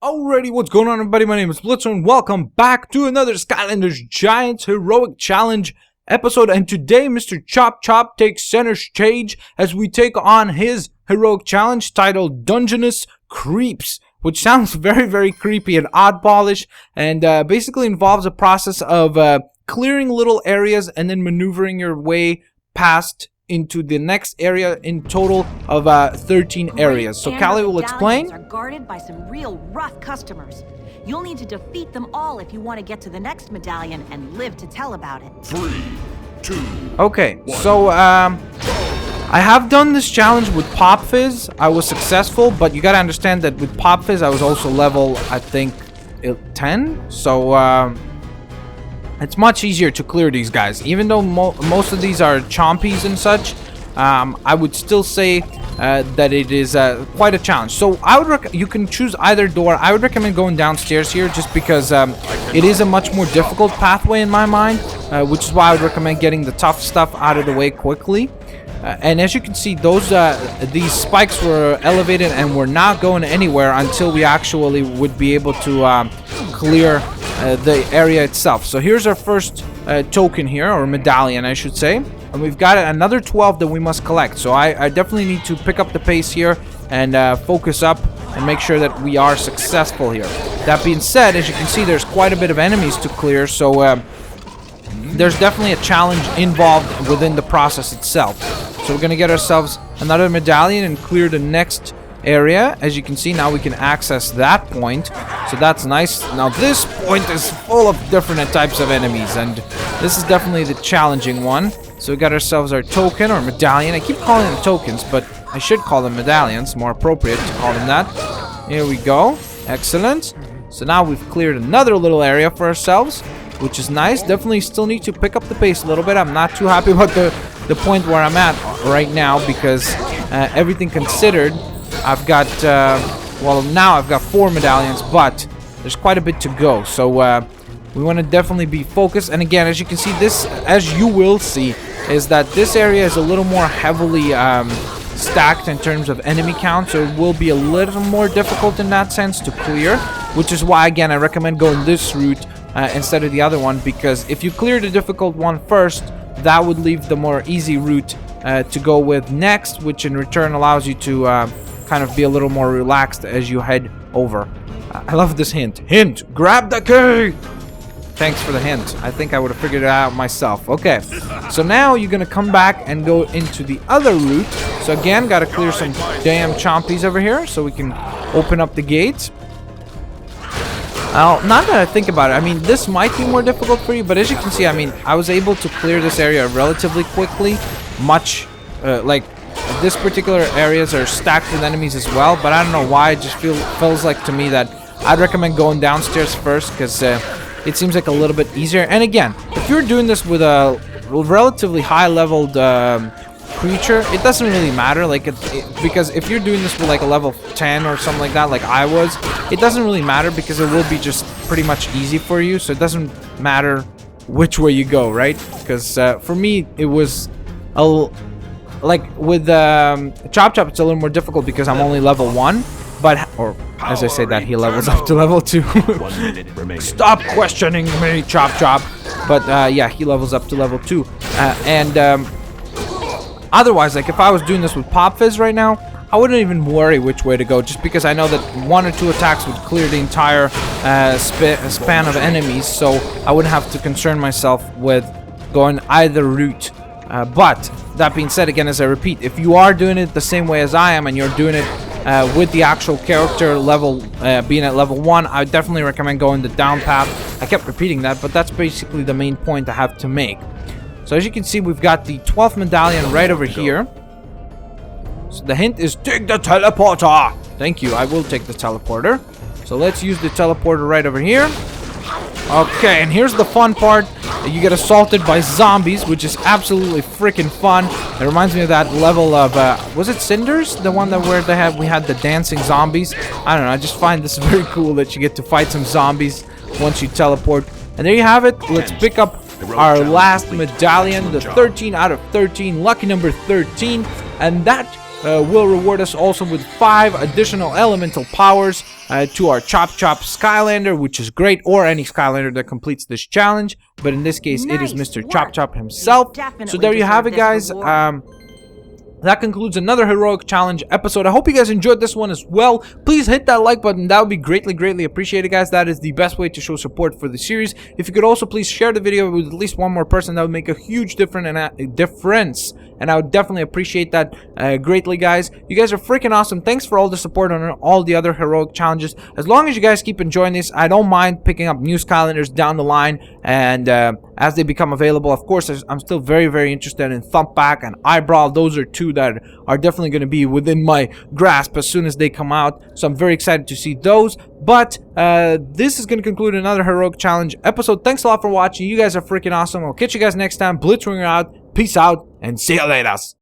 Alrighty, what's going on, everybody? My name is Blitzer and welcome back to another Skylanders Giants Heroic Challenge episode. And today, Mr. Chop Chop takes center stage as we take on his heroic challenge titled Dungeoness Creeps, which sounds very creepy and oddballish, and basically involves a process of clearing little areas and then maneuvering your way past into the next area, in total of 13 areas. So Callie will explain. Are guarded by some real rough customers. You'll need to defeat them all if you want to get to the next medallion and live to tell about it. 3, 2. Okay, so I have done this challenge with Pop Fizz. I was successful, but you gotta understand that with Pop Fizz I was also level, I think, 10. So it's much easier to clear these guys. Even though most of these are chompies and such, I would still say that it is quite a challenge. So I would you can choose either door. I would recommend going downstairs here just because it is a much more difficult pathway in my mind, which is why I would recommend getting the tough stuff out of the way quickly. And as you can see, these spikes were elevated and were not going anywhere until we actually would be able to clear the area itself. So here's our first token here, or medallion I should say, and we've got another 12 that we must collect. So I definitely need to pick up the pace here and focus up and make sure that we are successful here. That being said, as you can see, there's quite a bit of enemies to clear, so there's definitely a challenge involved within the process itself. So we're gonna get ourselves another medallion and clear the next area. As you can see, now we can access that point, so that's nice. Now this point is full of different types of enemies, and this is definitely the challenging one. So we got ourselves our token or medallion. I keep calling them tokens, but I should call them medallions, more appropriate to call them that. Here we go. Excellent. So now we've cleared another little area for ourselves, which is nice. Definitely still need to pick up the pace a little bit. I'm not too happy about the point where I'm at right now, because everything considered, I've got, well, now I've got 4 medallions, but there's quite a bit to go. So we want to definitely be focused. And again, as you can see, this, as you will see, is that this area is a little more heavily stacked in terms of enemy count, so it will be a little more difficult in that sense to clear, which is why, again, I recommend going this route instead of the other one, because if you clear the difficult one first, that would leave the more easy route to go with next, which in return allows you to kind of be a little more relaxed as you head over. I love this hint. Hint! Grab the key! Thanks for the hint. I think I would have figured it out myself. Okay, so now you're gonna come back and go into the other route. So again, gotta clear some damn chompies over here so we can open up the gates. Now that I think about it, I mean, this might be more difficult for you, but as you can see, I mean, I was able to clear this area relatively quickly. Much, like, this particular areas are stacked with enemies as well, but I don't know why. It just feels like to me that I'd recommend going downstairs first, because it seems like a little bit easier. And again, if you're doing this with a relatively high-leveled creature, it doesn't really matter, like because if you're doing this with like a level 10 or something like that, like I was, it doesn't really matter because it will be just pretty much easy for you. So it doesn't matter which way you go, right? Because for me, it was like with Chop Chop, it's a little more difficult because I'm only level 1. But, or as I say that, he levels up to level 2. 1 minute remaining. Stop questioning me, Chop Chop. But yeah, he levels up to level 2. Otherwise, like if I was doing this with Pop Fizz right now, I wouldn't even worry which way to go, just because I know that 1 or 2 attacks would clear the entire span of enemies, so I wouldn't have to concern myself with going either route. But that being said, again, as I repeat, if you are doing it the same way as I am and you're doing it with the actual character level being at level 1, I would definitely recommend going the down path. I kept repeating that, but that's basically the main point I have to make. So as you can see, we've got the 12th medallion right over here. So the hint is take the teleporter. Thank you, I will take the teleporter. So let's use the teleporter right over here. Okay, and here's the fun part. You get assaulted by zombies, which is absolutely freaking fun. It reminds me of that level of, was it Cinders? The one that where we had the dancing zombies? I don't know, I just find this very cool that you get to fight some zombies once you teleport. And there you have it. Let's pick up our last medallion, the 13 out of 13, lucky number 13. And that will reward us also with 5 additional elemental powers to our Chop Skylander, which is great, or any Skylander that completes this challenge. But in this case, it is Mr. Chop himself. So there you have it, guys. That concludes another Heroic Challenge episode. I hope you guys enjoyed this one as well. Please hit that like button. That would be greatly appreciated, guys. That is the best way to show support for the series. If you could also please share the video with at least one more person, that would make a huge difference. And I would definitely appreciate that greatly, guys. You guys are freaking awesome. Thanks for all the support on all the other Heroic Challenges. As long as you guys keep enjoying this, I don't mind picking up new Skylanders down the line. And as they become available, of course, I'm still very interested in Eye-Brawl and Eye-Brawl. Those are 2 that are definitely going to be within my grasp as soon as they come out. So I'm very excited to see those. But this is going to conclude another Heroic Challenge episode. Thanks a lot for watching. You guys are freaking awesome. I'll catch you guys next time. Blitzwinger out. Peace out. And see you later.